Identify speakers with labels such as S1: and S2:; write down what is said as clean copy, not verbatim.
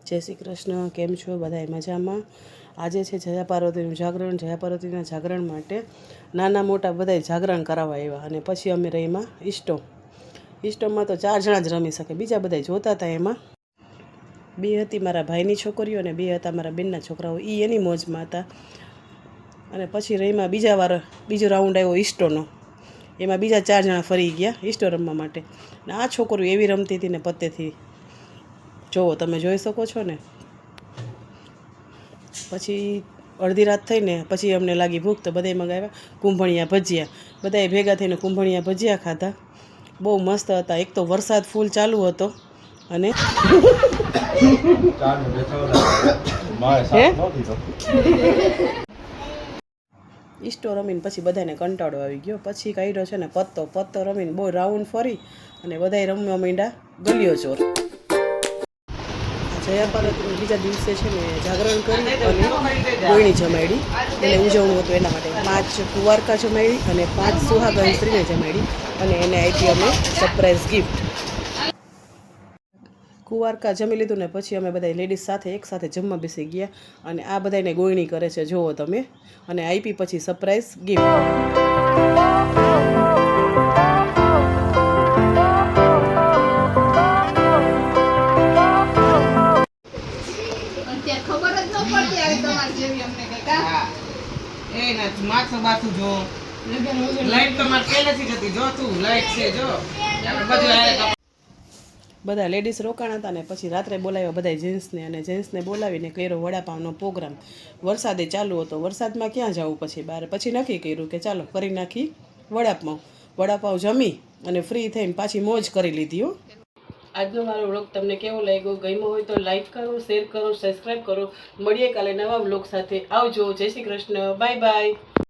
S1: જય શ્રી કૃષ્ણ. કેમ છો બધાય? મજામાં? આજે છે જયા પાર્વતીનું જાગરણ. જયા પાર્વતીના જાગરણ માટે નાના મોટા બધાય જાગરણ કરાવવા આવ્યા. અને પછી અમે રહીમાં ઇસ્ટોમાં તો 4 જણા જ રમી શકે, બીજા બધાય જોતા હતા. એમાં 2 હતી મારા ભાઈની છોકરીઓ અને 2 હતા મારા બેનના છોકરાઓ. એ એની મોજમાં હતા. અને પછી રહીમાં બીજો રાઉન્ડ આવ્યો ઇસ્ટોનો. એમાં બીજા 4 જણા ફરી ગયા ઇસ્ટો રમવા માટે. ને આ છોકરીઓ એવી રમતી હતી ને પત્તેથી, જોવો તમે જોઈ શકો છો ને. પછી અડધી રાત થઈને પછી અમને લાગી ભૂખ, તો બધાય મંગાવ્યા કુંભણિયા ભજીયા. બધાએ ભેગા થઈને કુંભણિયા ભજીયા ખાધા. બહુ મસ્ત હતા. એક તો વરસાદ ફૂલ ચાલુ હતો અને ઇસ્ટો રમીને પછી બધાને કંટાળો આવી ગયો. પછી કાઢ્યો છે ને પત્તો રમીને બહુ રાઉન્ડ ફરી અને બધાય રમવા માંડ્યા ગલિયો ચોર. જયા પાર્વતીના બીજા દિવસે છે ને જાગરણ કરી અને ગોયણી જમાડી. એને ઉજવણું હતું એના માટે 5 કુંવારકા જમાડી અને 5 સુહાગણ સ્ત્રીને જમાડી. અને એને આપી અમે સરપ્રાઈઝ ગિફ્ટ. કુંવારકા જમી લીધું ને પછી અમે બધા લેડીઝ સાથે એકસાથે જમવા બેસી ગયા. અને આ બધાને ગોયણી કરે છે, જુઓ તમે. અને આપી પછી સરપ્રાઈઝ ગિફ્ટ.
S2: માથું બાથું જો લાઈટ તો મારે પહેલેથી જ હતી. જો તું લાઈટ છે જો
S1: બધા લેડીઝ રોકાણા હતા ને પછી રાત્રે બોલાવ્યા બધા જેન્ટ્સને. અને જેન્ટ્સને બોલાવીને કર્યો વડાપાવનો પ્રોગ્રામ. વરસાદે ચાલુ હતો. વરસાદમાં ક્યાં જવું પછી બહાર. પછી નક્કી કર્યું કે ચાલો કરી નાખી વડાપાવ જમી અને ફ્રી થઈને પાછી મોજ કરી લીધી. હો, આજનો મારો વ્લોગ તમને કેવો લાગ્યો? ગમ્યો હોય તો લાઈક કરો, શેર કરો, સબસ્ક્રાઈબ કરો. મળીએ કાલે નવા વ્લોગ સાથે. આવજો. જય શ્રી કૃષ્ણ. Bye bye.